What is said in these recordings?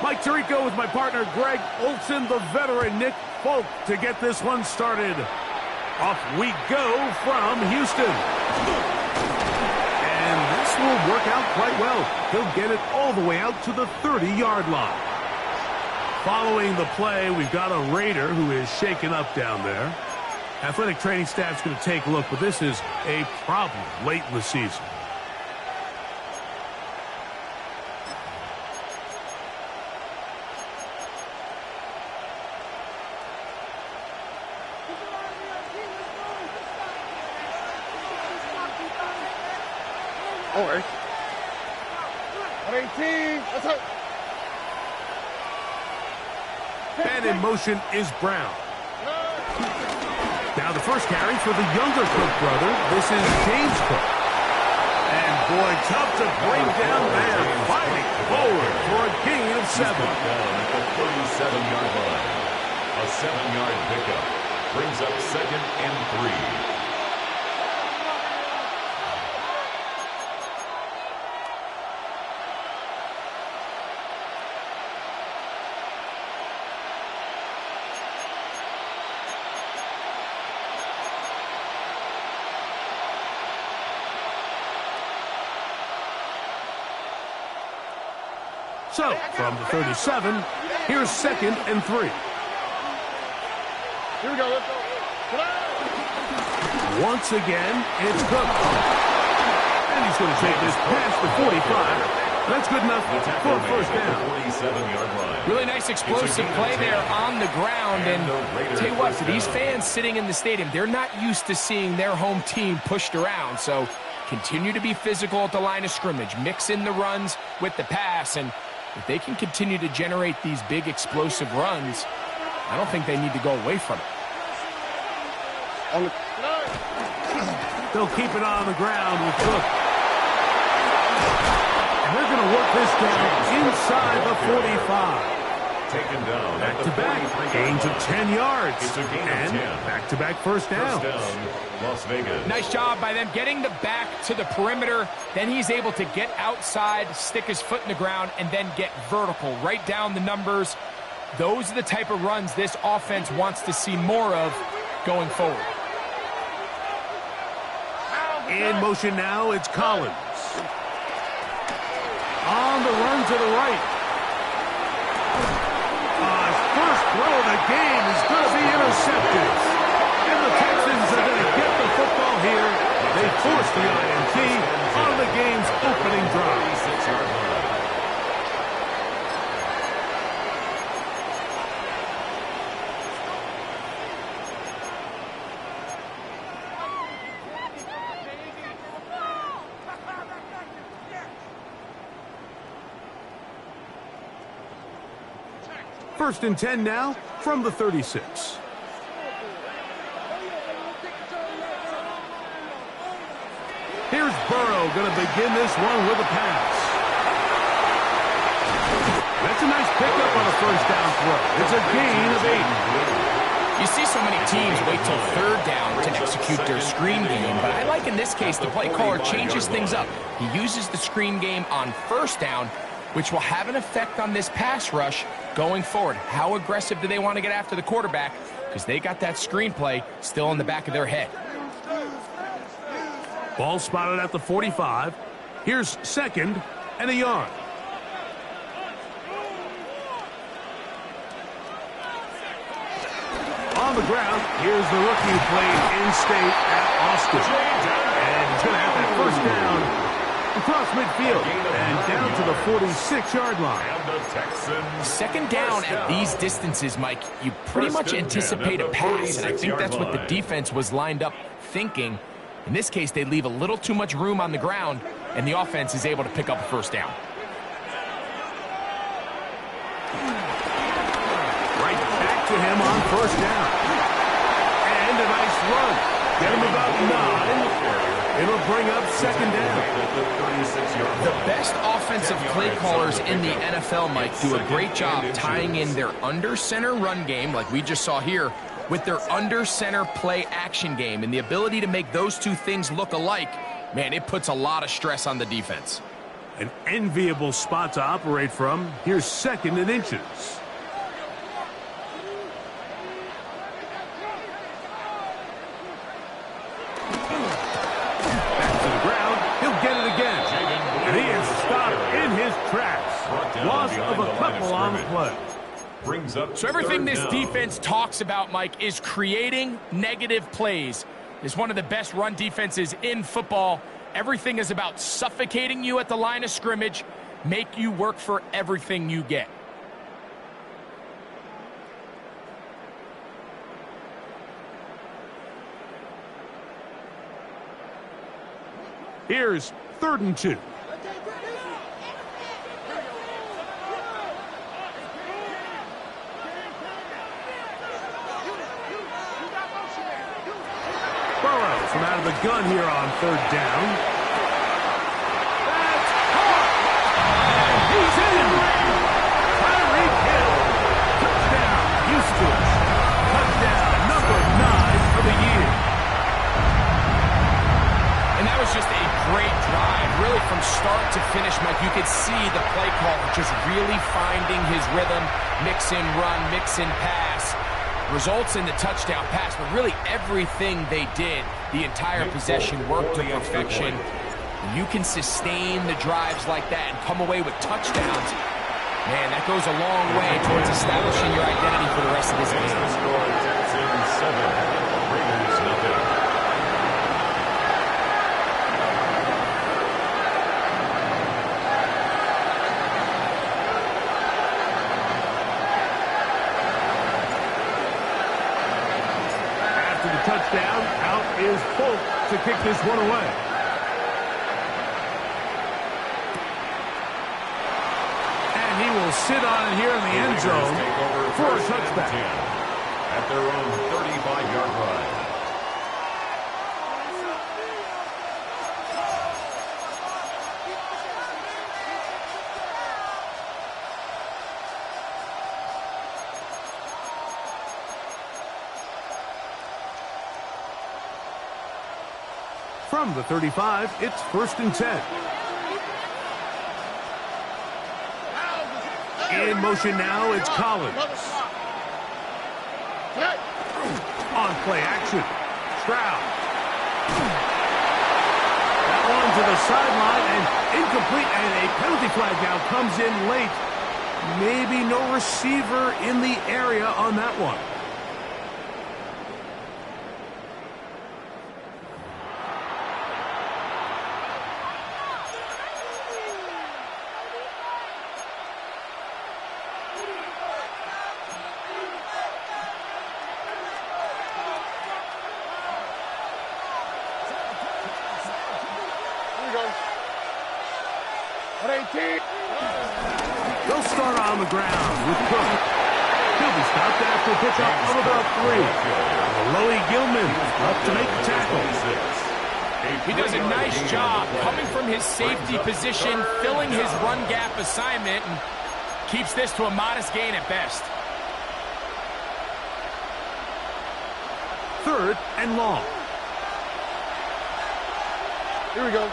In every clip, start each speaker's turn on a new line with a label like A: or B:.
A: Mike Tirico with my partner Greg Olson, the veteran Nick Folk to get this one started. Off we go from Houston. And this will work out quite well. He'll get it all the way out to the 30-yard line. Following the play, we've got a Raider who is shaken up down there. Athletic training staff's going to take a look, but this is a problem late in the season.
B: All right. 118. That's it.
A: And in motion is Brown. Now the first carry for the younger Cook brother. This is James Cook. And boy, tough to bring down there. Fighting forward for a gain of 7.
C: Down at the 37-yard line. A 7-yard pickup brings up 2nd and 3.
A: So, from the 37, here's 2nd and 3.
B: Here we go. Let's go.
A: Once again, it's Cook. And he's going to take this past the 45. That's good enough for a first down.
C: 47-yard line.
D: Really nice explosive play there on the ground. And tell you what, for these fans sitting in the stadium, they're not used to seeing their home team pushed around. So continue to be physical at the line of scrimmage. Mix in the runs with the pass. And if they can continue to generate these big explosive runs, I don't think they need to go away from it.
A: They'll keep it on the ground with Cook. And they're going to work this down inside the 45.
C: Taken down
A: Back-to-back gains of 10 yards.
C: It's a gain of
A: And
C: 10.
A: back-to-back first down.
C: First down, Las Vegas.
D: Nice job by them getting the back to the perimeter. Then he's able to get outside, stick his foot in the ground, and then get vertical. Right down the numbers. Those are the type of runs this offense wants to see more of going forward.
A: In motion now, it's Collins. On the run to the right. His first throw of the game is going to be intercepted. And the Texans are going to get the football here. They force the INT on the game's opening drive.
C: 36-yard line.
A: First and 10 now from the 36. Here's Burrow going to begin this one with a pass. That's a nice pickup on a first down throw. It's a gain of 8.
D: You see so many teams wait till third down to execute their screen game, but I like in this case the play caller changes things up. He uses the screen game on first down, which will have an effect on this pass rush going forward. How aggressive do they want to get after the quarterback? Because they got that screen play still in the back of their head.
A: Ball spotted at the 45. Here's 2nd and a yard. On the ground, here's the rookie who played in-state at Austin. And he's going to have that first down across midfield and down to the 46-yard line.
C: And the Texans.
D: Second down at these distances, Mike, you pretty much anticipate a pass, and I think that's what the defense was lined up thinking. In this case, they leave a little too much room on the ground, and the offense is able to pick up a first down.
A: Right back to him on first down. And a nice run. Get him about 9. It'll bring up 2nd down.
D: The best offensive play callers in the NFL, Mike, do a great job tying in their under-center run game, like we just saw here, with their under-center play action game. And the ability to make those two things look alike, man, it puts a lot of stress on the defense.
A: An enviable spot to operate from. Here's 2nd and inches. Back to the ground. He'll get it again. And he is stopped in his tracks. Loss of a couple on the play.
C: Brings up
D: So everything this
C: down.
D: defense talks about, Mike, is creating negative plays. It's one of the best run defenses in football. Everything is about suffocating you at the line of scrimmage, make you work for everything you get.
A: Here's 3rd and 2. Burrow from out of the gun here on 3rd down. That's caught! And he's in! Tyreek Hill. Touchdown, Houston. Touchdown number 9 for the year.
D: And that was just a great drive, really from start to finish, Mike. You could see the play call just really finding his rhythm, mix in run, mix in pass. Results in the touchdown pass, but really everything they did, the entire possession worked to perfection. When you can sustain the drives like that and come away with touchdowns, man, that goes a long way towards establishing your identity for the rest of this game.
C: The score, Texans 7, Raiders nothing.
A: Touchdown. Out is Polk to kick this one away. And he will sit on it here in the end zone for a touchback.
C: At their own 35-yard line.
A: From the 35, it's 1st and 10. In motion now, it's Collins. On play action, Stroud. That one to the sideline and incomplete, and a penalty flag now comes in late. Maybe no receiver in the area on that one. They'll start on the ground with Cook. He'll be stopped after a pickup of about 3. Alohi Gilman up to make the tackle.
D: He does a nice job coming from his safety position, filling his run gap assignment, and keeps this to a modest gain at best.
A: 3rd and long.
B: Here we go.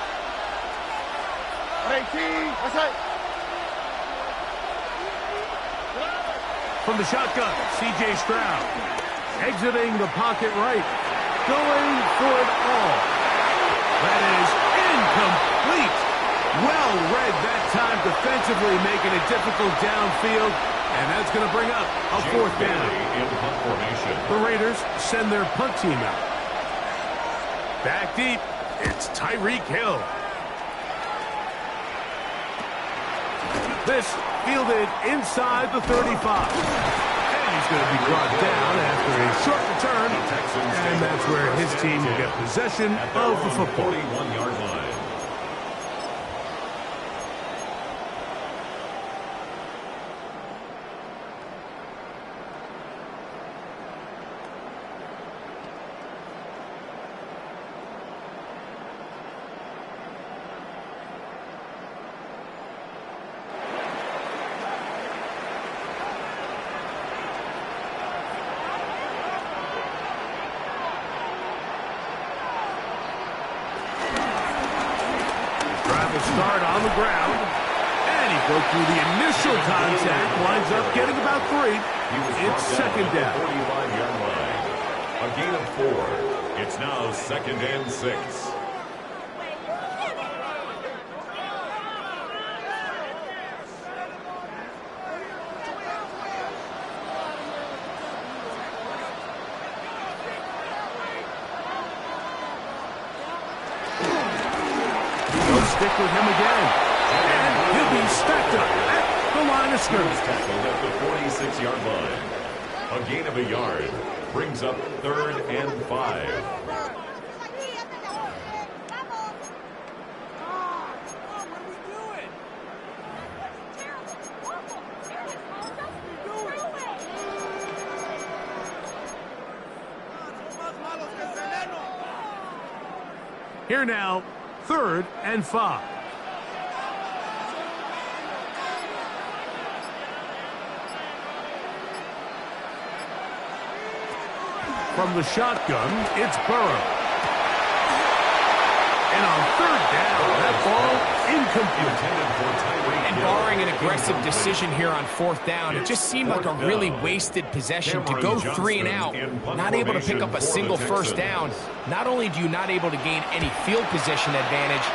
B: 18. That's it.
A: From the shotgun, C.J. Stroud. Exiting the pocket right. Going for it all. That is incomplete. Well read that time defensively, making it difficult downfield. And that's going to bring up a 4th down.
C: In punt formation.
A: The Raiders send their punt team out. Back deep, it's Tyreek Hill. This fielded inside the 35. And he's going to be brought down after a short return. And that's where his team will get possession of the football.
C: 41-yard line.
A: the start on the ground. And he broke through the initial contact. Winds up getting about 3. It's second down.
C: 45-yard line. A gain of 4. It's now second and 6.
A: Stick with him again. And he'll be stacked up at the line of scrimmage.
C: Tackled at the 46-yard line. A gain of a yard brings up third and 5.
A: Here now, third and 5. From the shotgun, it's Burrow. And on third down, that ball incomplete.
D: And barring an aggressive decision here on fourth down, it just seemed like a really wasted possession to go 3 and out, not able to pick up a single first down. Not only do you not able to gain any field position advantage,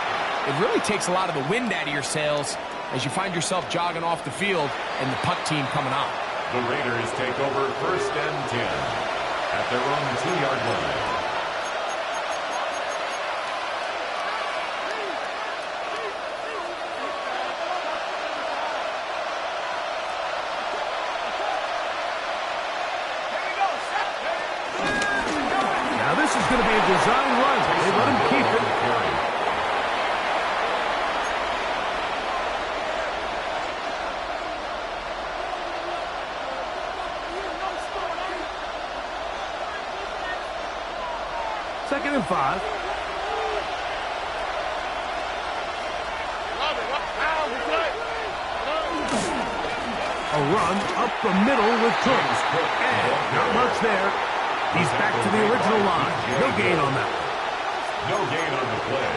D: it really takes a lot of the wind out of your sails as you find yourself jogging off the field and the punt team coming on.
C: The Raiders take over first and 10 at their own 2-yard line.
A: Now this is going to be a design run. They let him keep it. Second and 5. A run up the middle with Cooks. And not much there. He's back to the original line. No gain on that.
C: No gain on the play.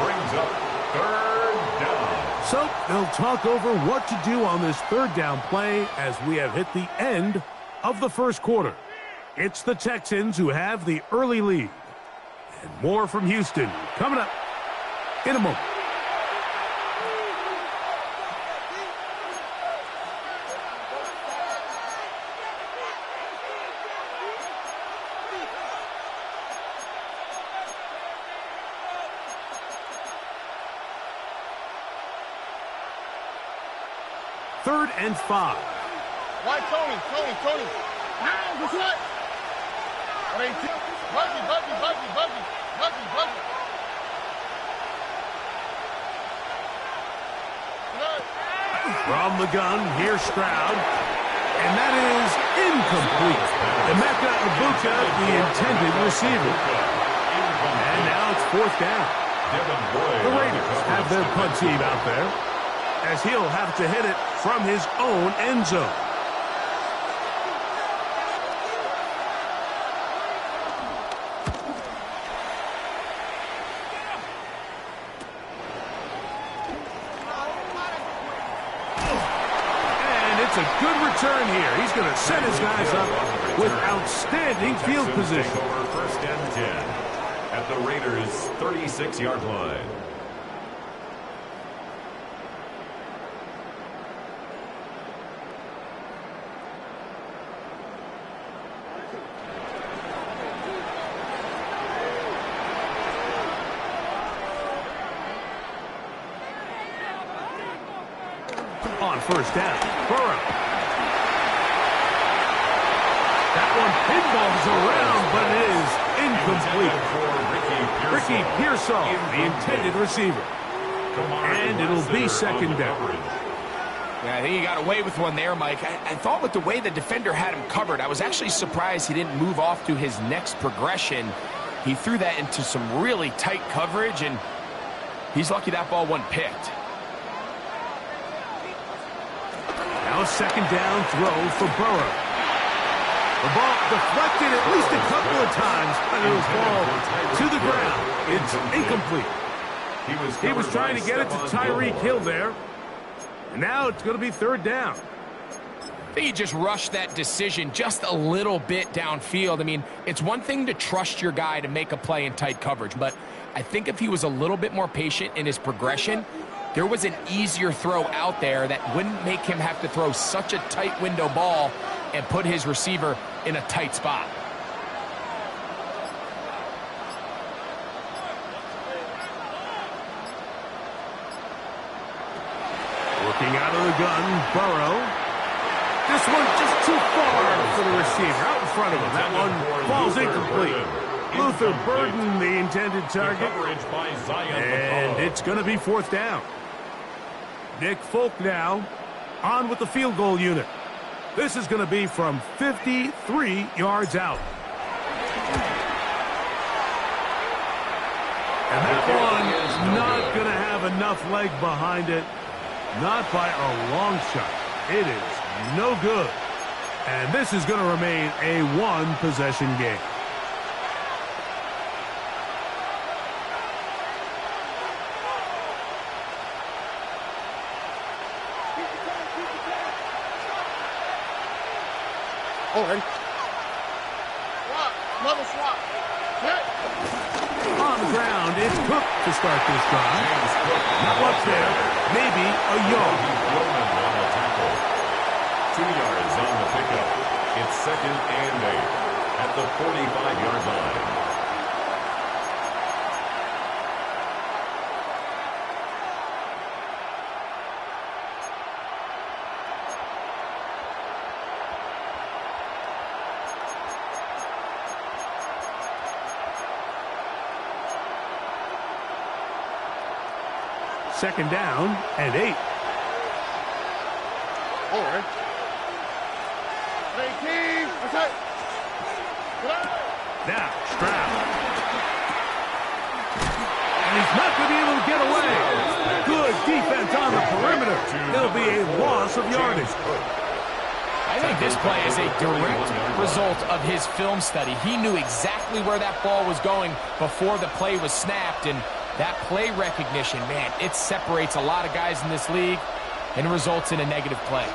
C: Brings up third down.
A: So they'll talk over what to do on this third down play as we have hit the end of the first quarter. It's the Texans who have the early lead. And more from Houston coming up in a moment. Third and 5.
B: Why, Tony? Now, what's what? Buggy.
A: From the gun, here's Stroud. And that is incomplete. Emeka Egbuka, the intended receiver. And now it's fourth down. The Raiders have their punt team out there, as he'll have to hit it from his own end zone. And it's a good return here. He's going to set his guys up with outstanding field position.
C: First and 10 at the Raiders' 36-yard line.
A: On first down, Burrow. That one pinballs around, but it is incomplete. Ricky Pearsall, the intended receiver. And it'll be second down.
D: Yeah, I think he got away with one there, Mike. I thought with the way the defender had him covered, I was actually surprised he didn't move off to his next progression. He threw that into some really tight coverage, and he's lucky that ball wasn't picked.
A: Now a second down throw for Burrow. The ball deflected at least a couple of times, but it'll fall to the ground. It's incomplete. He was trying to get it to Tyreek Hill there. And now it's going to be third down.
D: I think he just rushed that decision just a little bit downfield. I mean, it's one thing to trust your guy to make a play in tight coverage, but I think if he was a little bit more patient in his progression, there was an easier throw out there that wouldn't make him have to throw such a tight window ball and put his receiver in a tight spot.
A: Working out of the gun, Burrow. This one just too far for the receiver, out in front of him. That one falls incomplete. Luther Burden, the intended target. And it's going to be fourth down. Nick Folk now on with the field goal unit. This is going to be from 53 yards out. And that one is not going to have enough leg behind it. Not by a long shot. It is no good. And this is going to remain a one-possession game.
B: Alright. Swap. Another swap. Hit.
A: On the ground, it's Cook to start this drive. Not much there. Maybe a yard.
C: 2 yards on the pickup. It's second and 8 at the 45-yard line.
A: Second down and 8.
B: All right. 18. That's it.
A: Now, Stroud. And he's not going to be able to get away. Good defense on the perimeter. It'll be a loss of yardage.
D: I think this play is a direct result of his film study. He knew exactly where that ball was going before the play was snapped, and that play recognition, man, it separates a lot of guys in this league and results in a negative play.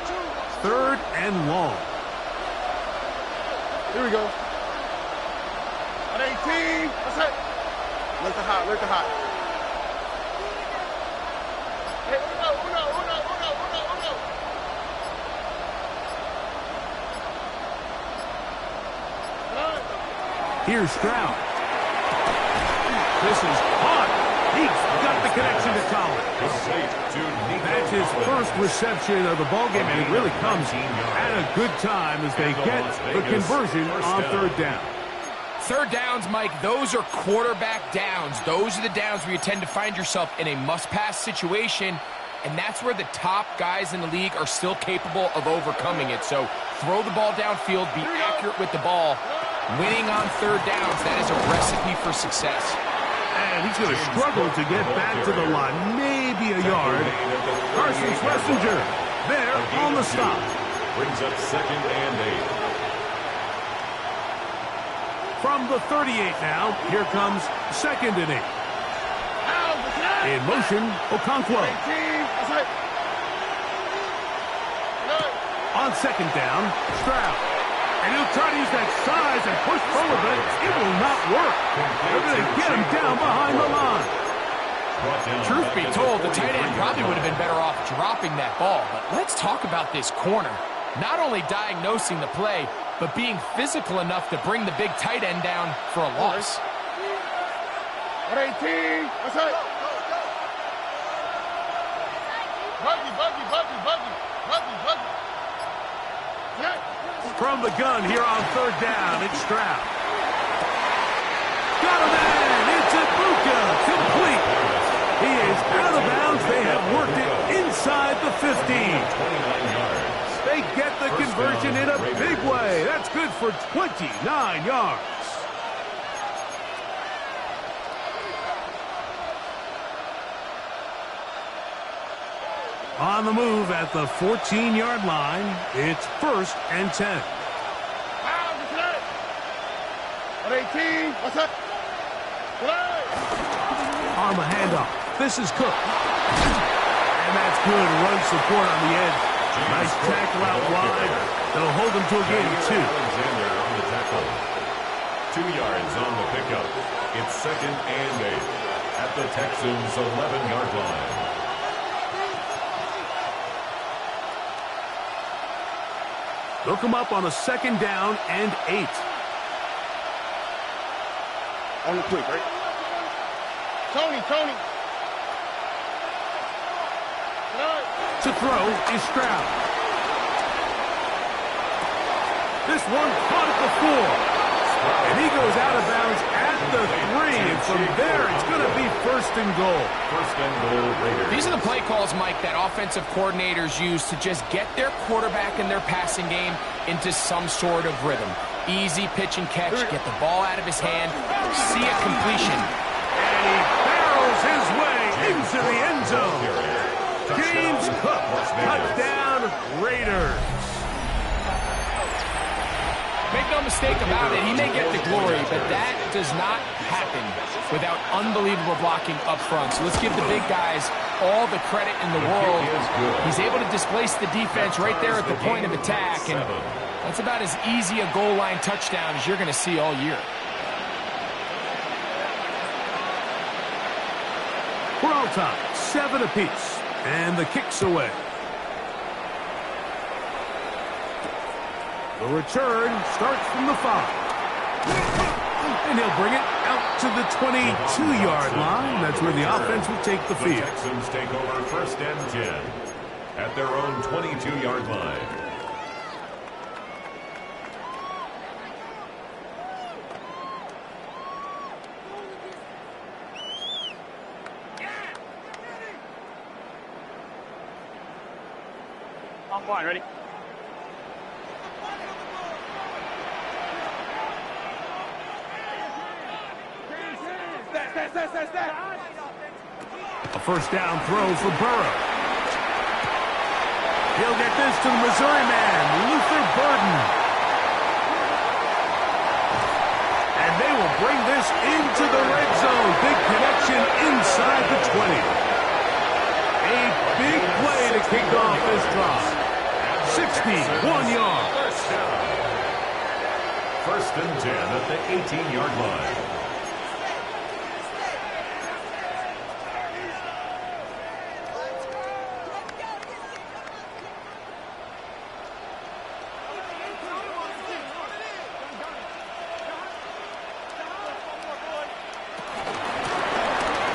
A: Third and long.
B: Here we go. At 18. That's it. Look the hot. Look the hot. Hey, uno.
A: Here's Stroud. This is hot. He's got the connection to Collins. That's his first reception of the ballgame, and it really comes at a good time as they get the conversion on third down.
D: Third downs, Mike, those are quarterback downs. Those are the downs where you tend to find yourself in a must-pass situation, and that's where the top guys in the league are still capable of overcoming it. So throw the ball downfield, be accurate with the ball. Winning on third downs, that is a recipe for success.
A: And he's going to struggle to get back to the line. Maybe a yard. Carson Schlesinger there on the stop.
C: Brings up second and 8.
A: From the 38 now, here comes second and 8. In motion, Okonkwo. On second down, Stroud. And he'll try to use that size and push forward, but it will not work. They're going to get him down behind the line.
D: Truth be told, the tight end probably would have been better off dropping that ball. But let's talk about this corner. Not only diagnosing the play, but being physical enough to bring the big tight end down for a loss.
B: 18. That's it. Buggy.
A: From the gun here on third down, it's Stroud. Got a man. It's Ibuka. Complete. He is out of bounds. They have worked it inside the 15. They get the conversion in a big way. That's good for 29 yards. On the move at the 14-yard line, it's first and 10.
B: At 18, what's up?
A: On the handoff. This is Cook. And that's good. Run support on the edge. Nice tackle out wide. That'll hold him to a gain of 2.
C: Alexander on the tackle. 2 yards on the pickup. It's 2nd and 8 at the Texans' 11-yard line.
A: They'll come up on a 2nd down and 8.
B: On the quick, right? Tony.
A: To throw is Stroud. This one caught at the 4. And he goes out of bounds at the 3. And from there, it's going to be 1st and goal.
C: 1st and goal, Raiders.
D: These are the play calls, Mike, that offensive coordinators use to just get their quarterback and their passing game into some sort of rhythm. Easy pitch and catch, get the ball out of his hand, see a completion.
A: And he barrels his way into the end zone. James Cook, touchdown, Raiders.
D: Make no mistake about it, he may get the glory, but that does not happen without unbelievable blocking up front. So let's give the big guys all the credit in the world. He's able to displace the defense right there at the point of attack, and that's about as easy a goal line touchdown as you're going to see all year.
A: We're all tied, 7 apiece, and the kick's away. The return starts from the 5. And he'll bring it out to the 22-yard line. That's where the offense will take the field.
C: The Texans take over 1st and 10 at their own 22-yard line.
E: I'm fine, ready?
A: A 1st down throw for Burrow. He'll get this to the Missouri man, Luther Burden. And they will bring this into the red zone. Big connection inside the 20. A big play to kick off this drive. 61 yards.
C: 1st and 10 at the 18-yard line.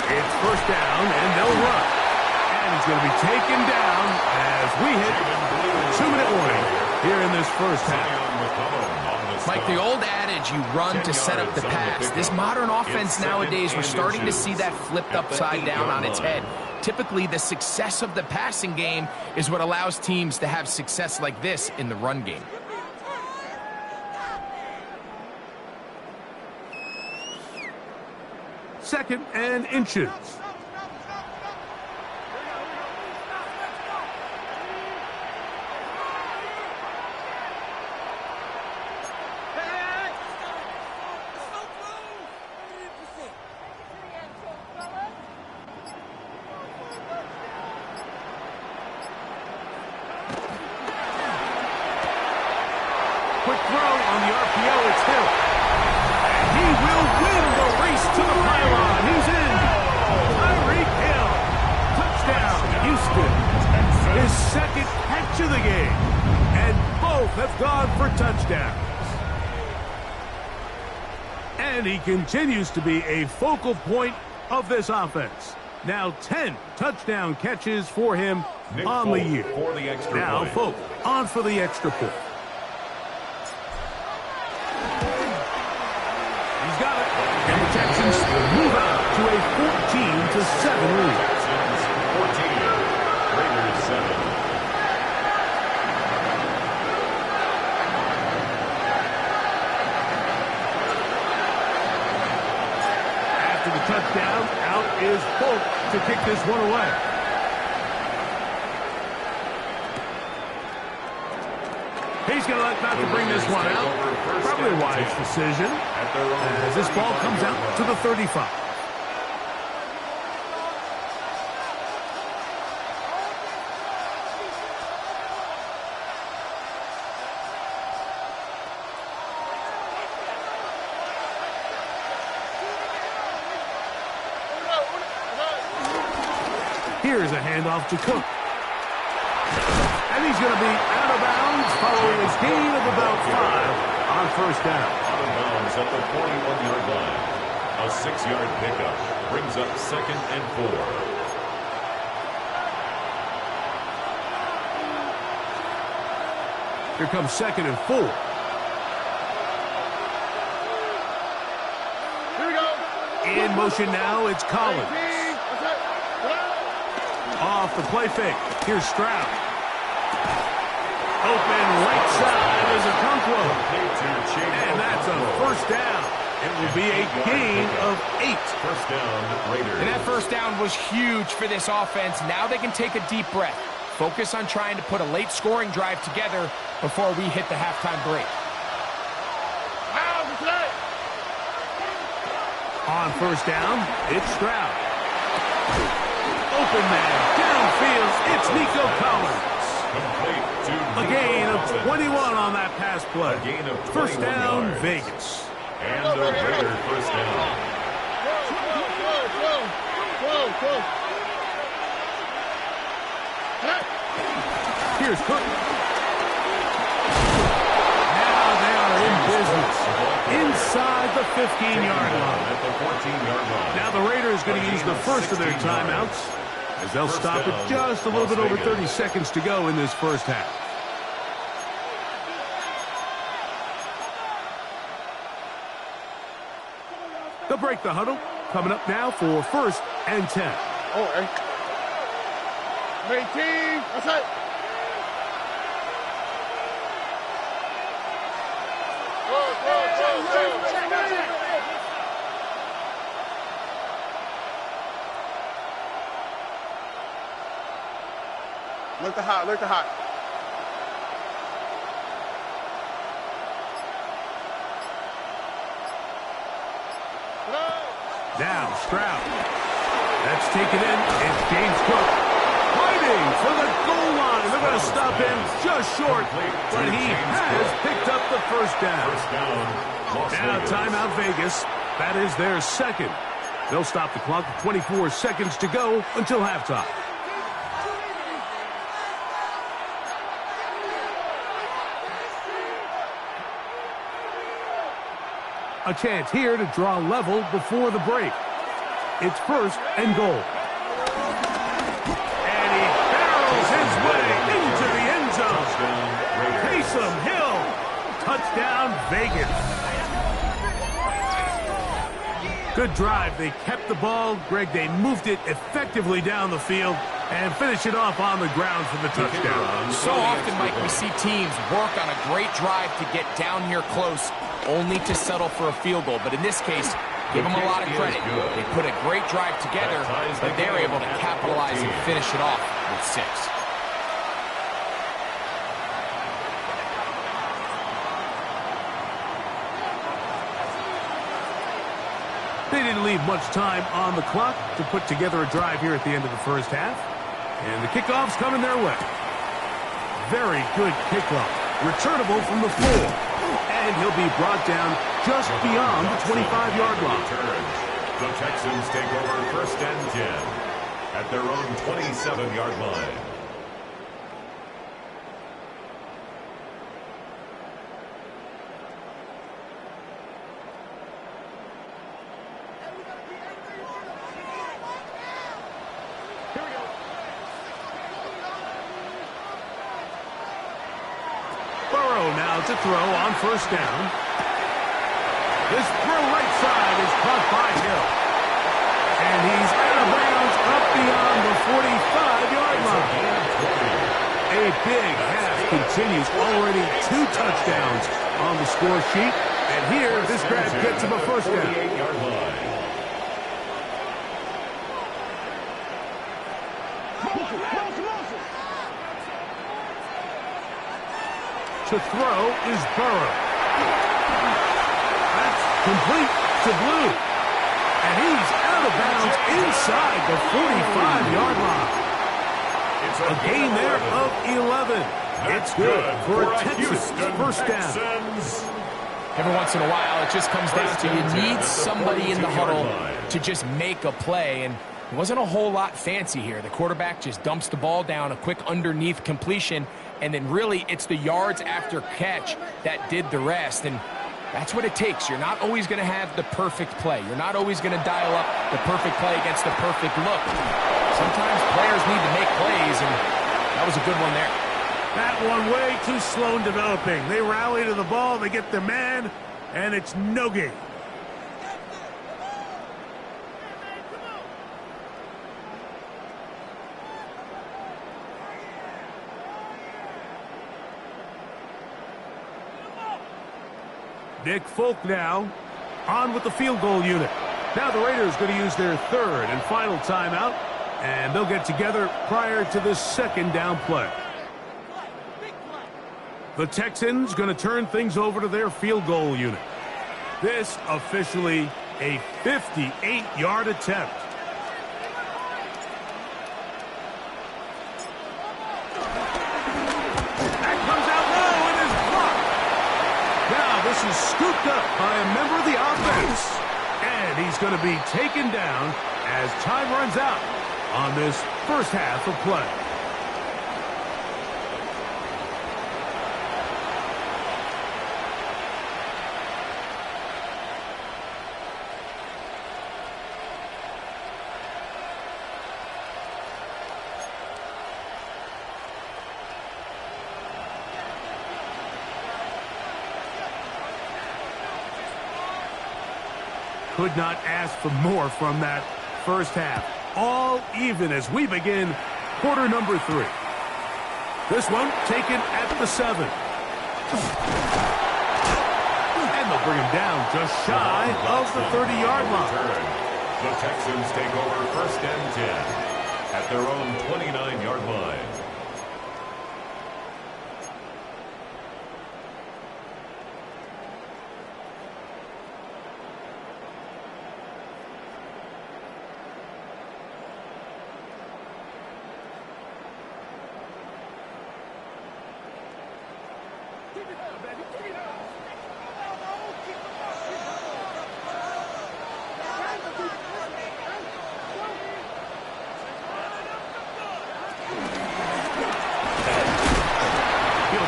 A: It's 1st down, and they'll run. And he's going to be taken down as we hit 2-minute warning here in this 1st half.
D: Mike, the old adage, you run to set up the pass. This modern offense nowadays, we're starting to see that flipped upside down on its head. Typically, the success of the passing game is what allows teams to have success like this in the run game.
A: Second and inches. Quick throw on the RPO. It's Hill. And he will win the race to the pylon. He's in. Tyreek Hill. Touchdown, Houston. His 2nd catch of the game. And both have gone for touchdowns. And he continues to be a focal point of this offense. Now 10 touchdown catches for him on the year.
C: For the extra
A: now
C: point.
A: Folk on for the extra point. He's got it. And the Texans move out to a 14-7 lead.
C: Texans 14, Raiders 7.
A: After the touchdown, out is Folk to kick this one away. He's going to elect not to bring this one out. Probably a wise decision as this ball comes out to the 35. Here's a handoff to Cook. And he's going to be out of bounds following a gain of about 5 on first down.
C: Out of bounds at the 41-yard line. A 6-yard pickup brings up 2nd and 4.
A: Here comes 2nd and 4.
B: Here we go.
A: In motion now, it's Collins. Off the play fake. Here's Stroud. Open right side is a Okonkwo. And that's a first down. It will be a gain of 8.
C: First down, Raiders.
D: And that first down was huge for this offense. Now they can take a deep breath. Focus on trying to put a late scoring drive together before we hit the halftime break.
A: On first down, it's Stroud. Open man, downfield, it's Nico Collins. A gain of 21 on that pass play.
C: A gain of 21
A: first down,
C: yards.
A: Vegas.
C: And the Raider first down.
A: Here's Cook. Now they are in business. Inside the 15-yard line.
C: At the 14-yard line.
A: Now the Raiders going to use the first of their timeouts as they'll stop it just a little bit over 30 seconds to go in this first half. They'll break the huddle. Coming up now for 1st and 10.
B: Oh, hey. 18. That's it. Look the hot, look the hot.
A: Now Stroud. That's taken in. It's James Cook. Fighting for the goal line. They're going to stop him just short, but he has picked up the first down. Now timeout Vegas. That is their 2nd. They'll stop the clock with 24 seconds to go until halftime. A chance here to draw level before the break. It's 1st and goal. And he barrels his way into the end zone. Taysom Hill. Touchdown, Vegas. Good drive. They kept the ball. Greg, they moved it effectively down the field and finish it off on the ground for the touchdown.
D: So often, Mike, we see teams work on a great drive to get down here close, only to settle for a field goal. But in this case, give them a lot of credit. They put a great drive together, but they're able to capitalize and finish it off with 6.
A: They didn't leave much time on the clock to put together a drive here at the end of the first half. And the kickoff's coming their way. Very good kickoff. Returnable from the 4. And he'll be brought down just beyond the 25-yard line.
C: The Texans take over 1st and 10 at their own 27-yard line.
A: Now to throw on first down. This throw right side is caught by Hill. And he's out of bounds up beyond the 45-yard line. A big half continues. Already 2 touchdowns on the score sheet. And here, this grab gets him a first down.
C: 48-yard line.
A: To throw is Burrow. That's complete to Blue. And he's out of bounds inside the 45-yard line. A gain there of 11. It's good for a Texas first down.
D: Every once in a while, it just comes down to you need somebody in the huddle to just make a play. And It wasn't a whole lot fancy here. The quarterback just dumps the ball down, a quick underneath completion, and then really it's the yards after catch that did the rest. And that's what it takes. You're not always going to have the perfect play. You're not always going to dial up the perfect play against the perfect look. Sometimes players need to make plays, and that was a good one there.
A: That one way too slow in developing. They rally to the ball, they get their man, and it's no gain. Nick Folk now on with the field goal unit. Now the Raiders going to use their third and final timeout, and they'll get together prior to the second down play. The Texans going to turn things over to their field goal unit. This officially a 58-yard attempt. That comes out low and is blocked. Now this is scooped up by a member of the offense. And he's going to be taken down as time runs out on this first half of play. Could not ask for more from that first half. All even as we begin quarter number 3. This one taken at the 7. And they'll bring him down just shy of the 30-yard line.
C: The Texans take over first and 10 at their own 29-yard line.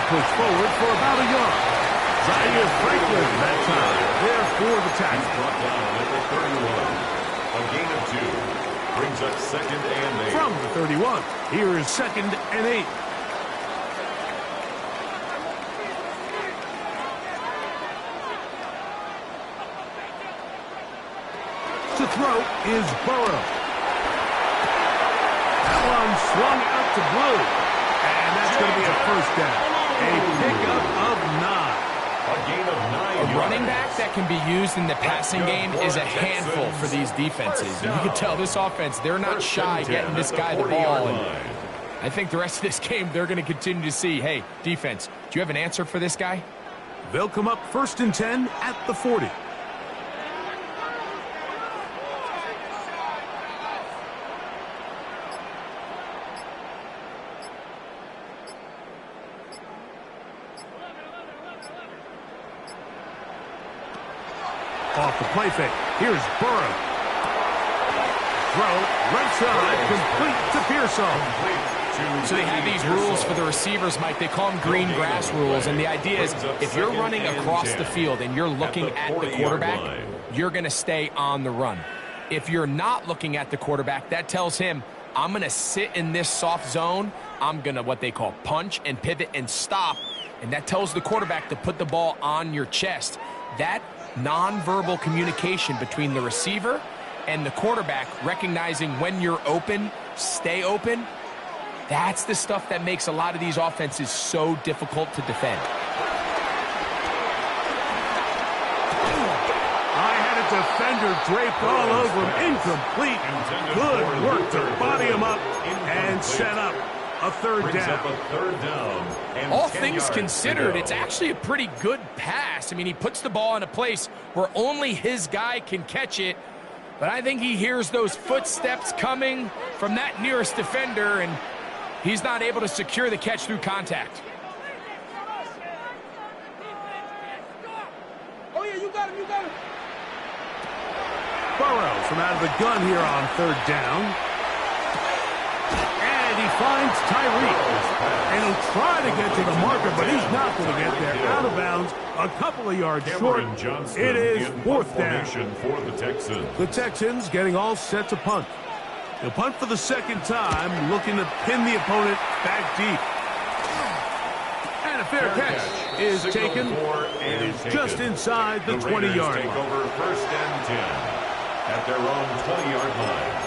A: Push forward for about a yard. Zaire Franklin that time there for the tackle.
C: He's brought down at the 31. A gain of 2 brings up second and 8.
A: From the 31, here is second and 8. To throw is Burrow. That one swung out to Blue. And that's going to be a first down. A pickup of 9.
C: A gain of 9.
D: A running back that can be used in the passing game is a handful for these defenses. And you can tell this offense, they're not shy getting this guy the ball. And I think the rest of this game, they're going to continue to see, hey, defense, do you have an answer for this guy?
A: They'll come up first and 10 at the 40. Off the play fake. Here's Burrow. Throw right side, complete to Pearsall.
D: So they have these rules for the receivers, Mike. They call them green grass rules. And the idea is if you're running across the field and you're looking at the quarterback, you're going to stay on the run. If you're not looking at the quarterback, that tells him, I'm going to sit in this soft zone. I'm going to what they call punch and pivot and stop. And that tells the quarterback to put the ball on your chest. That nonverbal communication between the receiver and the quarterback, recognizing when you're open, stay open, that's the stuff that makes a lot of these offenses so difficult to defend.
A: I had a defender draped all over him. Incomplete. Good work to body him up and set up a third down.
D: All things considered, it's actually a pretty good pass. I mean, he puts the ball in a place where only his guy can catch it. But I think he hears those footsteps coming from that nearest defender, and he's not able to secure the catch through contact.
B: Oh, yeah, you got him, you got him.
A: Burrows from out of the gun here on third down. And he finds Tyreek. And he'll try to get to the marker, but he's not going to get there. Out of bounds, a couple of yards short. It is fourth down.
C: For the Texans.
A: The Texans getting all set to punt. They'll punt for the second time, looking to pin the opponent back deep. And a fair catch is taken. It is just inside the 20-yard line.
C: Take over first and 10 at their own 20-yard line.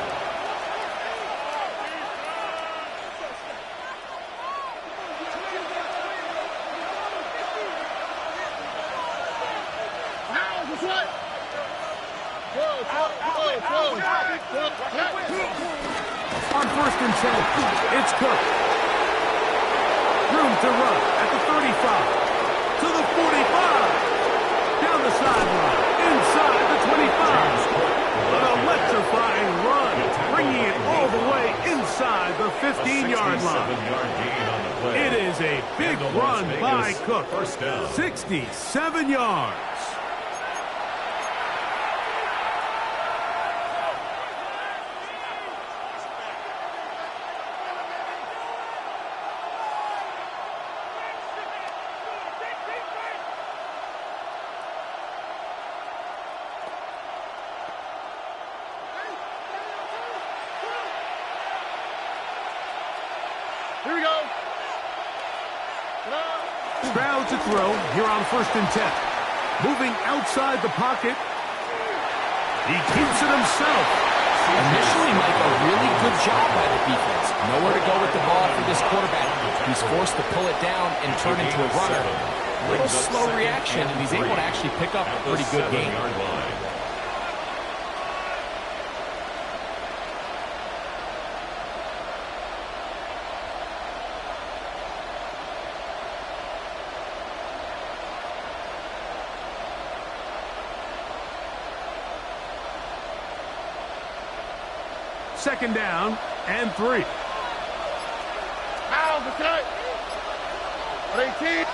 A: On first and 10, it's Cook. Room to run at the 35, to the 45, down the sideline, inside the 25. An electrifying run, bringing it all the way inside the 15-yard line. It is a big run by Cook. 67 yards.
B: Here we go.
A: Stroud to throw here on first and 10. Moving outside the pocket. He keeps it himself.
D: Initially, Mike, a really good job by the defense. Nowhere to go with the ball for this quarterback. He's forced to pull it down and turn into a runner. A little slow reaction, and he's able to actually pick up a pretty good game.
A: Second down and 3.
B: Out the cut. 18.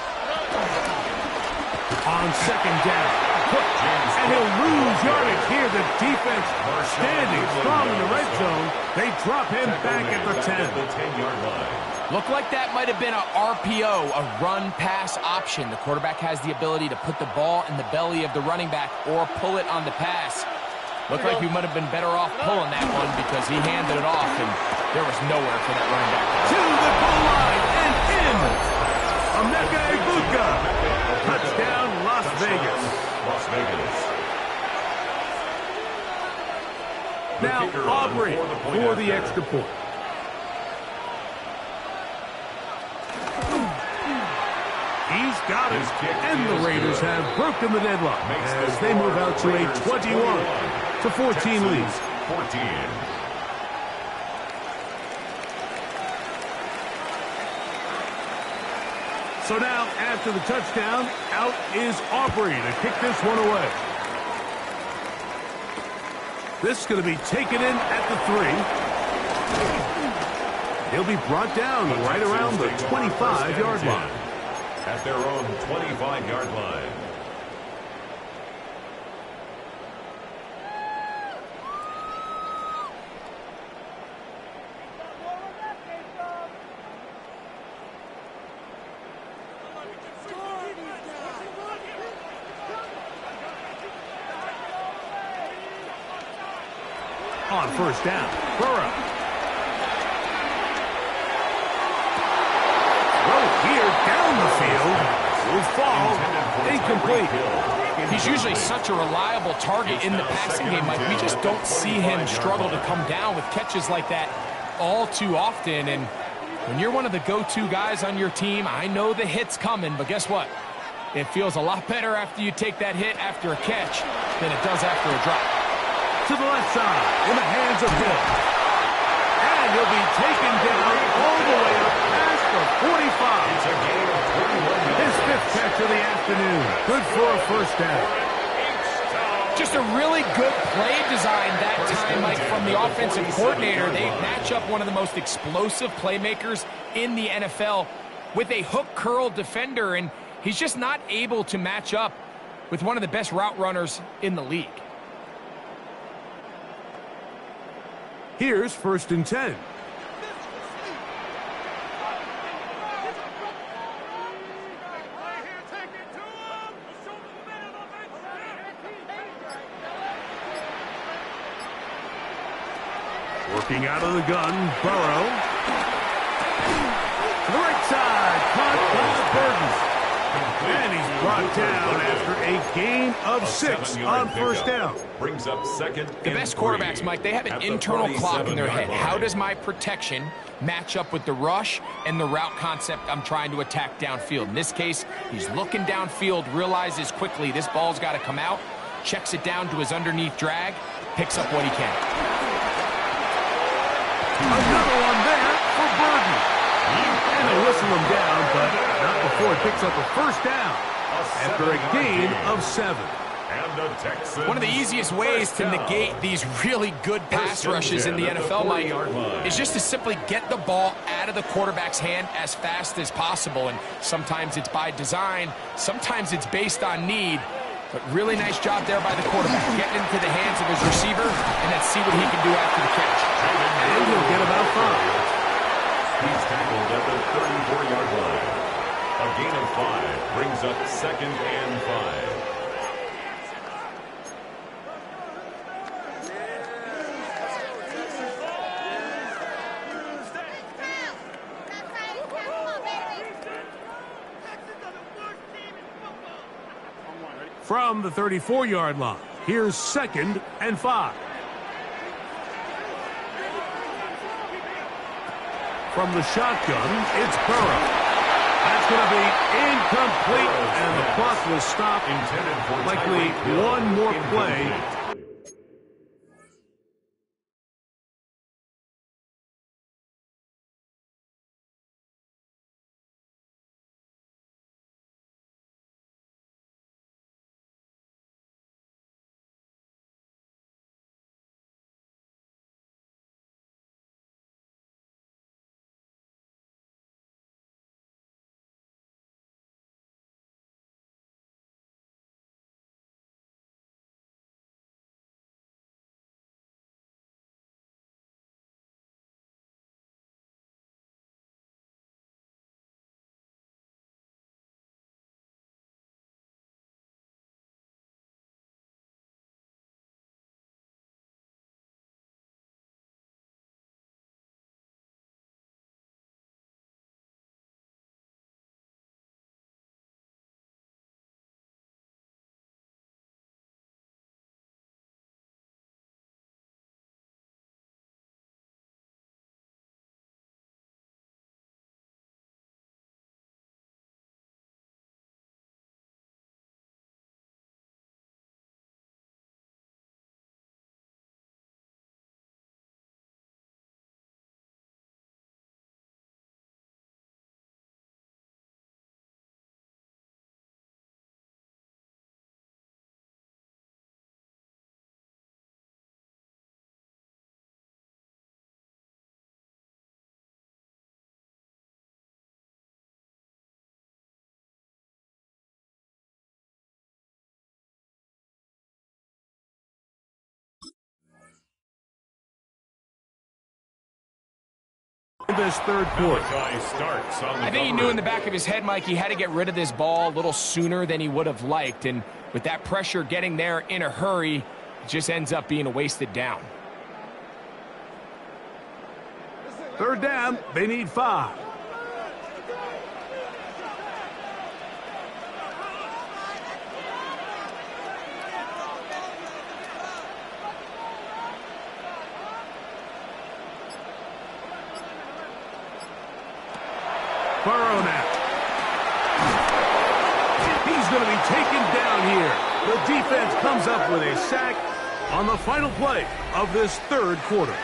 A: On second down, Cook, and he'll lose yardage here. The defense standing strong in the red zone. They drop him back at the 10.
D: Looked like that might have been a RPO, a run-pass option. The quarterback has the ability to put the ball in the belly of the running back or pull it on the pass. Looked like we might have been better off pulling that one because he handed it off, and there was nowhere for that running back.
A: To the goal line and in. Emeka Egbuka. Touchdown, Las Vegas.
C: Las Vegas.
A: Now Aubrey for the extra point. He's got it, and the Raiders have broken the deadlock as they move out to a 21-14 lead.
C: 14.
A: So now, after the touchdown, out is Aubrey to kick this one away. This is going to be taken in at the 3. He'll be brought down right around the 25-yard line.
C: At their own 25-yard line.
A: On first down, Burrow. Throw here down the field. Will fall. Incomplete.
D: He's usually such a reliable target in the passing game, Mike. We just don't see him struggle to come down with catches like that all too often. And when you're one of the go-to guys on your team, I know the hit's coming, but guess what? It feels a lot better after you take that hit after a catch than it does after a drop.
A: To the left side, in the hands of Hill. And he'll be taken down all the way up past the 45.
C: It's a gain of 21 yards.
A: His 5th catch of the afternoon. Good for a first down.
D: Just a really good play design that time, Mike, from the offensive coordinator. They match up one of the most explosive playmakers in the NFL with a hook curl defender, and he's just not able to match up with one of the best route runners in the league.
A: Here's 1st and 10. Working out of the gun, Burrow. To the right side, caught by Burton. And he's brought down after a gain of 6 on 1st down.
C: Brings up 2nd.
D: The best quarterbacks, Mike, they have an internal clock in their head. How does my protection match up with the rush and the route concept I'm trying to attack downfield? In this case, he's looking downfield, realizes quickly this ball's got to come out, checks it down to his underneath drag, picks up what he can.
A: Another one there for Burton. And they whistle him down, but not before he picks up a 1st down after a gain of 7.
D: One of the easiest ways to negate these really good pass rushes in the NFL, Mike, is just to simply get the ball out of the quarterback's hand as fast as possible. And sometimes it's by design, sometimes it's based on need. But really nice job there by the quarterback, getting into the hands of his receiver, and then see what he can do after the catch.
A: And he'll get about 5.
C: He's tackled at the 34-yard line. A gain of 5 brings up 2nd and 5.
A: From the 34-yard line, here's 2nd and 5. From the shotgun, it's Burrow. That's going to be incomplete, and the clock will stop. Likely one more play. This 3rd quarter.
D: I think he knew in the back of his head, Mike, he had to get rid of this ball a little sooner than he would have liked. And with that pressure getting there in a hurry, it just ends up being a wasted down.
A: 3rd down, they need 5. Burrow now. He's going to be taken down here. The defense comes up with a sack on the final play of this 3rd quarter.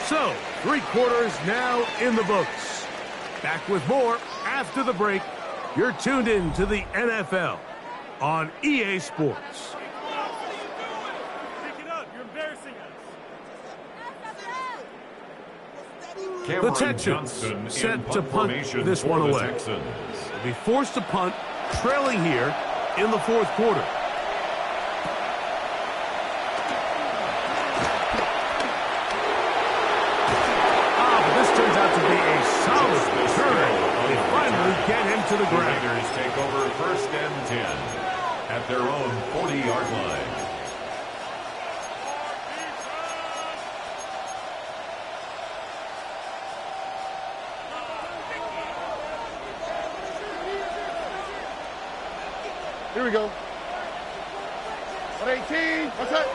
A: So, 3 quarters now in the books. Back with more after the break. You're tuned in to the NFL on EA Sports. The Texans set to punt this one away. They'll be forced to punt, trailing here in the 4th quarter. to the
C: The
A: ground.
C: Raiders take over 1st and 10 at their own 40-yard line.
B: Here we go. 118. What's that?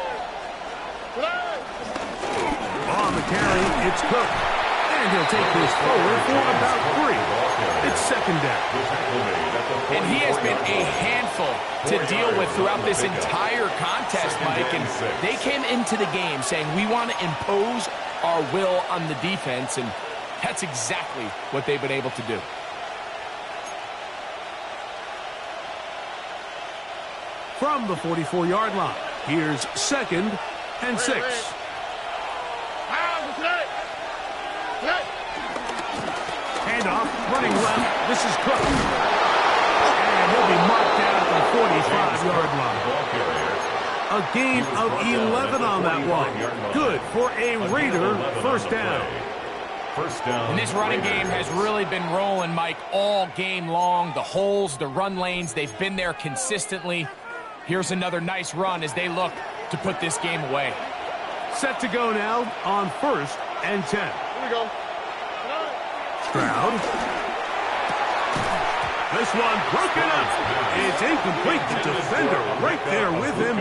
A: On the carry, it's Cook. And he'll take this forward for about 3. It's 2nd down.
D: And he has been a handful to deal with throughout this entire contest, Mike. And they came into the game saying, we want to impose our will on the defense. And that's exactly what they've been able to do.
A: From the 44-yard line, here's 2nd and 6. Handoff, running left. This is Cook. And he'll be marked down at the 45-yard line. A gain of 11 on that one. Good for a Raider 1st down.
D: And this running game has really been rolling, Mike, all game long. The holes, the run lanes, they've been there consistently. Here's another nice run as they look to put this game away.
A: Set to go now on 1st and 10.
B: Here we go.
A: Stroud. This one broken up. It's incomplete. The defender right there with him.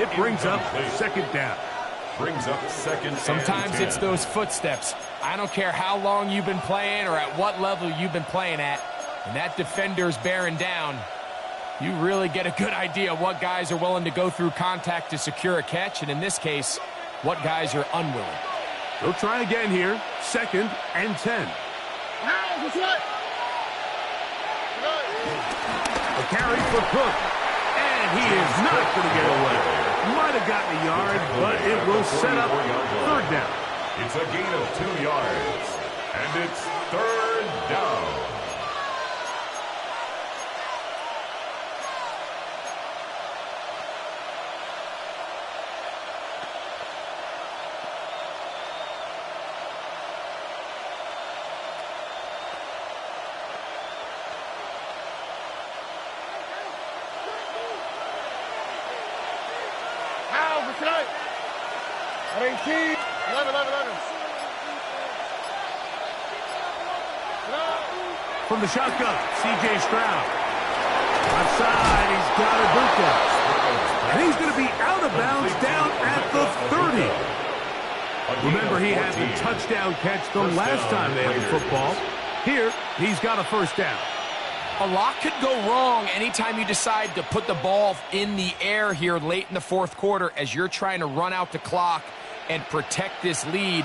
A: It brings up 2nd down.
C: Brings up 2nd.
D: Sometimes it's those footsteps. I don't care how long you've been playing or at what level you've been playing at. And that defender's bearing down. You really get a good idea of what guys are willing to go through contact to secure a catch, and in this case, what guys are unwilling.
A: They'll try again here. 2nd and 10. A carry for Cook. And he is not going to get away. Might have gotten a yard, but it will set up 3rd down.
C: It's a gain of 2 yards. And it's 3rd down.
B: Tonight. 18. 11.
A: From the shotgun, C.J. Stroud. Left side, he's got Ibuka. And he's going to be out of bounds down at the 30. Remember, he had the touchdown catch the last time they had the football. Here, he's got a 1st down.
D: A lot could go wrong anytime you decide to put the ball in the air here late in the 4th quarter as you're trying to run out the clock and protect this lead.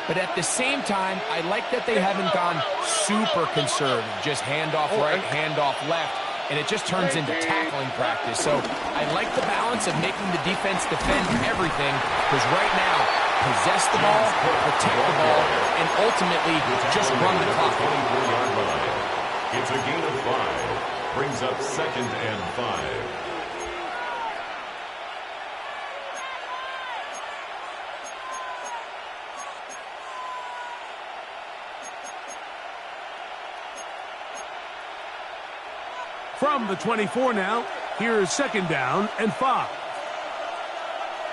D: But at the same time, I like that they haven't gone super conservative. Just handoff right, handoff left, and it just turns into tackling practice. So I like the balance of making the defense defend everything, because right now, possess the ball, protect the ball, and ultimately just run the clock.
C: It's a gain of 5. Brings up 2nd and 5.
A: From the 24 now, here's 2nd down and 5.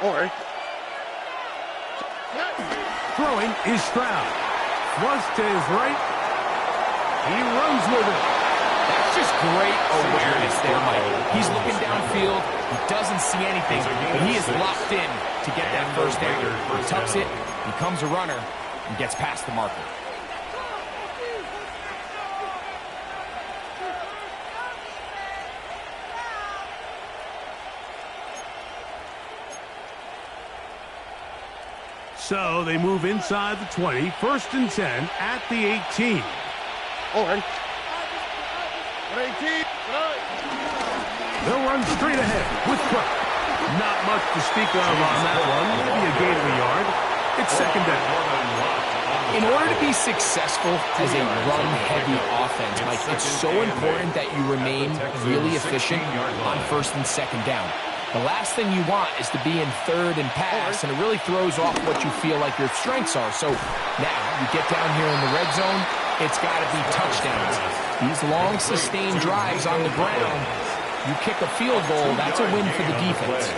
B: All right.
A: Throwing is Stroud. Flush to his right. He runs with it.
D: That's just great awareness there, Mike. He's looking downfield. He doesn't see anything, but he is locked in to get that 1st down. He tucks it, becomes a runner, and gets past the marker.
A: So they move inside the 20, 1st and 10 at the 18.
B: All right. 18.
A: They'll run straight ahead with Cook. Not much to speak of on that one. Maybe a gain of a yard. It's 2nd down.
D: In order to be successful as a run-heavy offense, Mike, it's so important that you remain really efficient on 1st and 2nd down. The last thing you want is to be in 3rd and pass, and it really throws off what you feel like your strengths are. So now you get down here in the red zone, it's got to be touchdowns. These long, sustained drives on the ground, you kick a field goal, that's a win for the defense.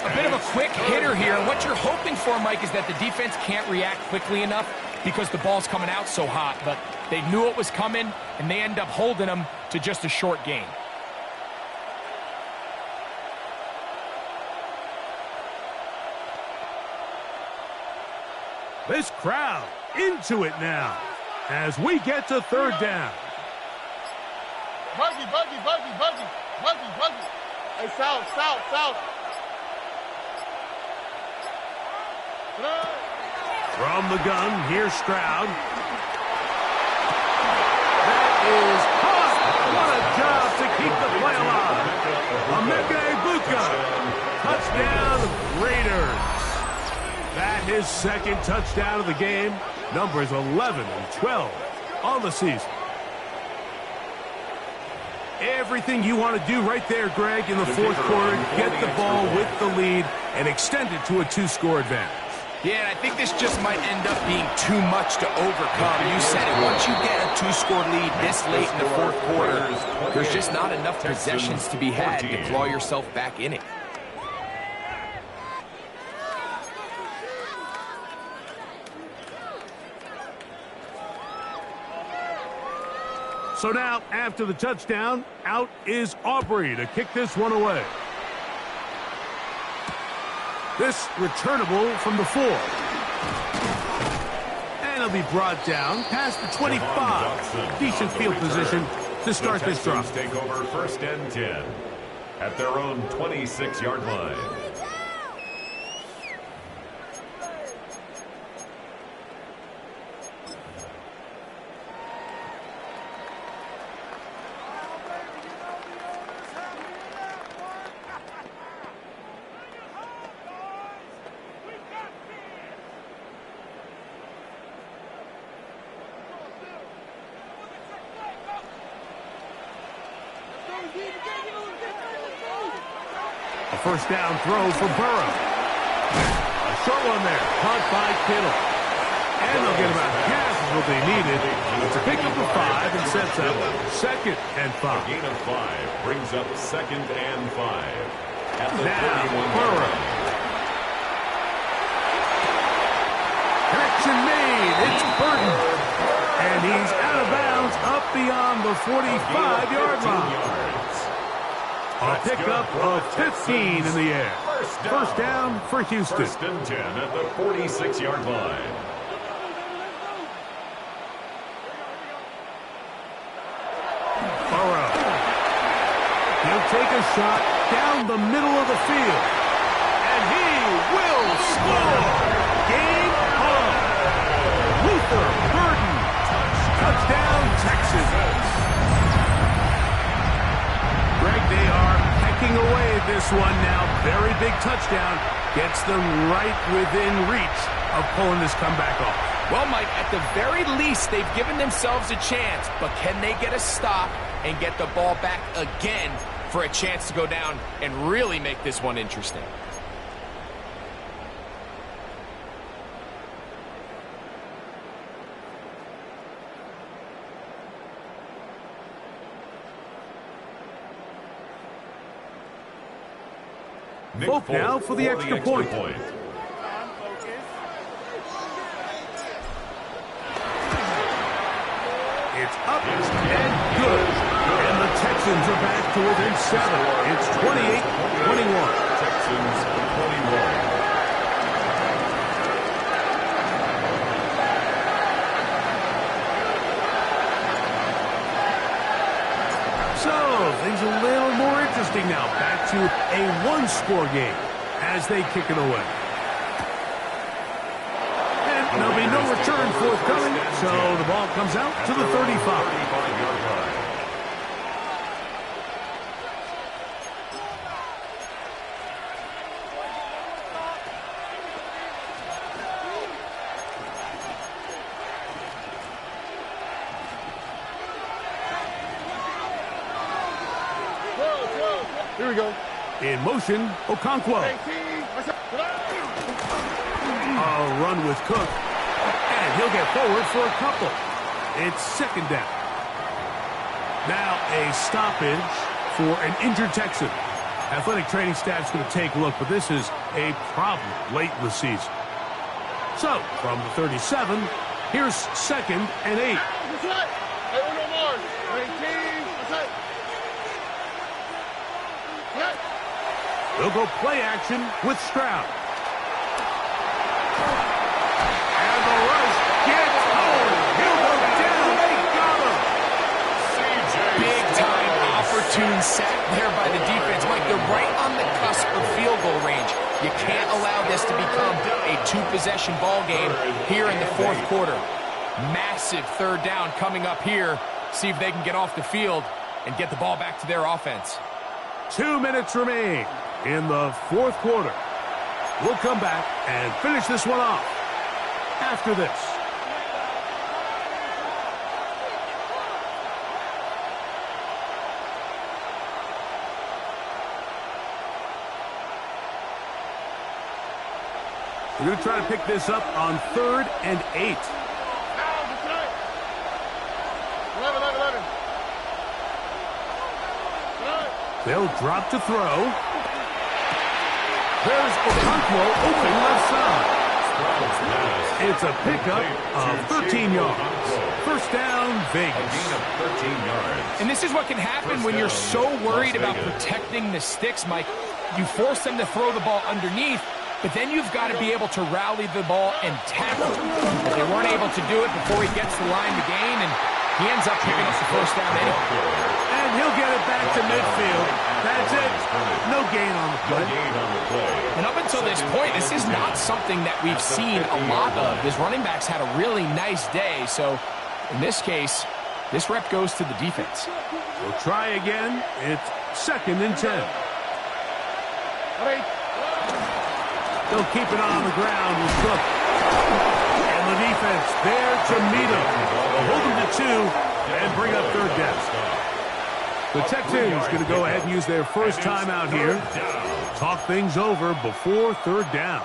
D: A bit of a quick hitter here, and what you're hoping for, Mike, is that the defense can't react quickly enough because the ball's coming out so hot, but they knew it was coming, and they end up holding them to just a short gain.
A: This crowd into it now as we get to third down.
B: Buggy. Hey, south.
A: From the gun, here's Stroud. That is caught. What a job to keep the play alive. Emeka Egbuka. Touchdown, Raiders. That his second touchdown of the game. Numbers 11 and 12 on the season. Everything you want to do right there, Greg, in the fourth quarter. Get the ball with the lead and extend it to a 2-score advantage.
D: Yeah, and I think this just might end up being too much to overcome. You said it. Once you get a 2-score lead this late in the fourth quarter, there's just not enough possessions to be had to claw yourself back in it.
A: So now, after the touchdown, out is Aubrey to kick this one away. This returnable from the 4. And it'll be brought down past the 25. Decent field position to start this drive.
C: Take over 1st and 10 at their own 26-yard line.
A: A first down throw for Burrow. A short one there, caught by Kittle. And they'll get about half of what they needed. It's a pickup of 5 and sets up 2nd and 5.
C: A gain of 5 brings up 2nd and 5 at the
A: now
C: 31
A: Burrow. Connection made. It's Burton. And he's out of bounds up beyond the 45-yard line. A pickup of 15 in the air. First down for Houston.
C: 1st and 10 at the 46-yard line.
A: Burrow. He'll take a shot down the middle of the field. And he will score. Game on. Luther Burden. Touchdown, Texans. Greg, they are pecking away at this one now. Very big touchdown. Gets them right within reach of pulling this comeback off.
D: Well, Mike, at the very least, they've given themselves a chance. But can they get a stop and get the ball back again for a chance to go down and really make this one interesting?
A: Folk now for the extra point. It's up and good. And the Texans are back to within 7. It's 28-21.
C: Texans 21.
A: So, things a little more interesting now. Back to a 1-score game as they kick it away. And there'll be no return forthcoming, so the ball comes out to the 35.
B: Here we go.
A: In motion, Okonkwo. A run with Cook. And he'll get forward for a couple. It's second down. Now a stoppage for an injured Texan. Athletic training staff's going to take a look, but this is a problem late in the season. So, from the 37, here's second and 8. They'll go play action with Stroud. And the rush gets home. He'll go down. They got him.
D: Big time opportune sack there by the defense. Mike, they're right on the cusp of field goal range. You can't allow this to become a two-possession ball game here in the fourth quarter. Massive third down coming up here. See if they can get off the field and get the ball back to their offense.
A: 2 minutes remain in the fourth quarter. We'll come back and finish this one off after this. We're going to try to pick this up on 3rd and 8.
B: 11.
A: They'll drop to throw. There's Okonkwo open left side. It's a pickup of 13 yards. First down, Vegas.
D: And this is what can happen when you're so worried about protecting the sticks, Mike. You force them to throw the ball underneath, but then you've got to be able to rally the ball and tackle. But they weren't able to do it before he gets the line to gain, and he ends up picking up the first down anyway.
A: And he'll get it back to midfield. That's it. No gain on the play.
D: And up until this point, this is not something that we've seen a lot of. His running backs had a really nice day, so in this case, this rep goes to the defense.
A: We'll try again. It's 2nd and 10. They'll keep it on the ground with Cook. And the defense there to meet him. They'll hold him to 2 and bring up third down. The Texans going to go ahead and use their first timeout here. Talk things over before third down.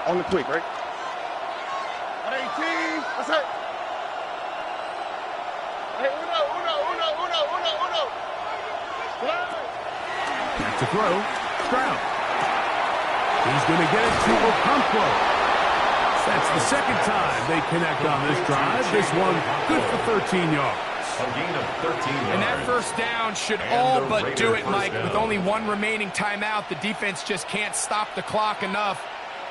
B: On the quick, right? 18. That's it. Hey, uno.
A: Back to throw. Stroud. He's going to get it to Okonkwo. That's the second time they connect on this drive. This one good for 13 yards.
C: A gain of 13 yards.
D: And that first down should all but do it, Mike. With only one remaining timeout, the defense just can't stop the clock enough.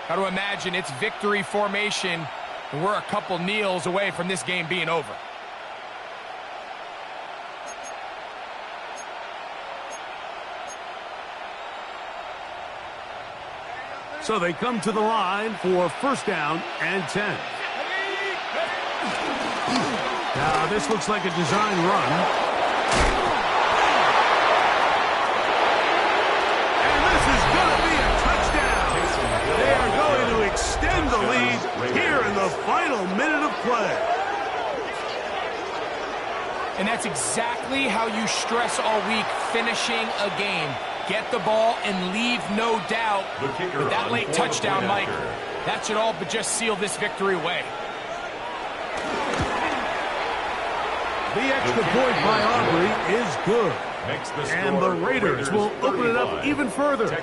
D: Got to imagine it's victory formation, and we're a couple kneels away from this game being over.
A: So they come to the line for first down and 10. Now this looks like a design run. And this is going to be a touchdown. They are going to extend the lead here in the final minute of play.
D: And that's exactly how you stress all week, finishing a game. Get the ball and leave no doubt. With that late touchdown, Mike, that should all but just seal this victory away.
A: The extra point by Aubrey is good. And the Raiders will open it up even further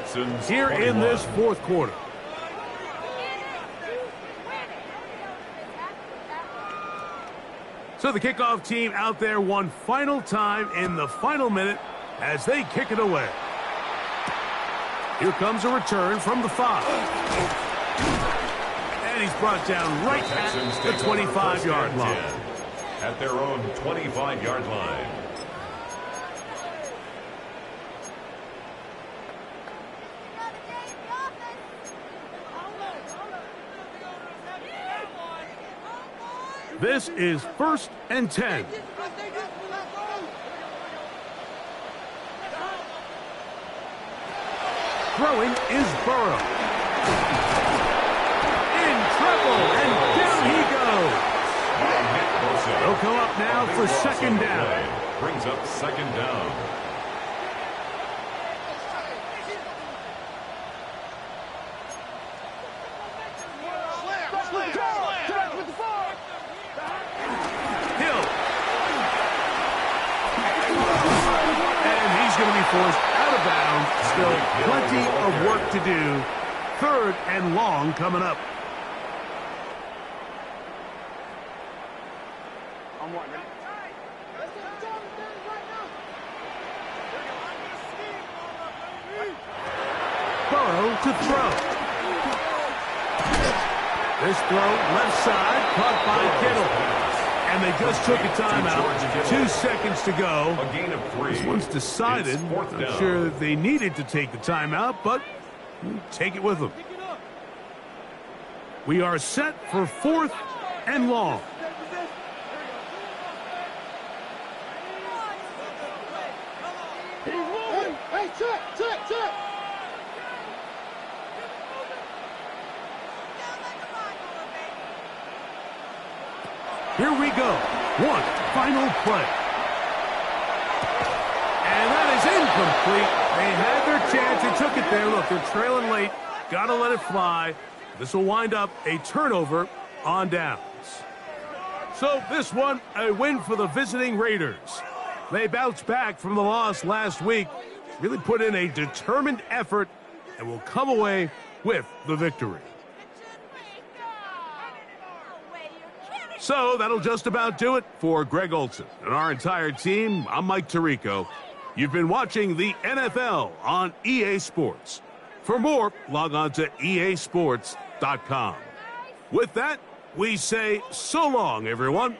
A: here in this fourth quarter. So the kickoff team out there one final time in the final minute as they kick it away. Here comes a return from the 5. And he's brought down right at the 25-yard line.
C: At their own 25-yard line.
A: This is 1st and 10. Throwing is Burrow. In trouble, and down he goes. He'll come up now for second down.
C: Brings up second down.
A: Hill. And he's going to be forced out of bounds. Still plenty of work to do. Third and long coming up. Burrow to throw. This throw left side caught by Kittle. And they just took a timeout. 2 seconds to go.
C: A gain of 3.
A: This one's decided. Not sure that they needed to take the timeout, but take it with them. We are set for 4th and long.
B: Hey, check.
A: Here we go. One final play. And that is incomplete. They had their chance. They took it there. Look, they're trailing late. Got to let it fly. This will wind up a turnover on downs. So this one, a win for the visiting Raiders. They bounced back from the loss last week, really put in a determined effort, and will come away with the victory. So that'll just about do it for Greg Olsen and our entire team. I'm Mike Tirico. You've been watching the NFL on EA Sports. For more, log on to easports.com. With that, we say so long, everyone.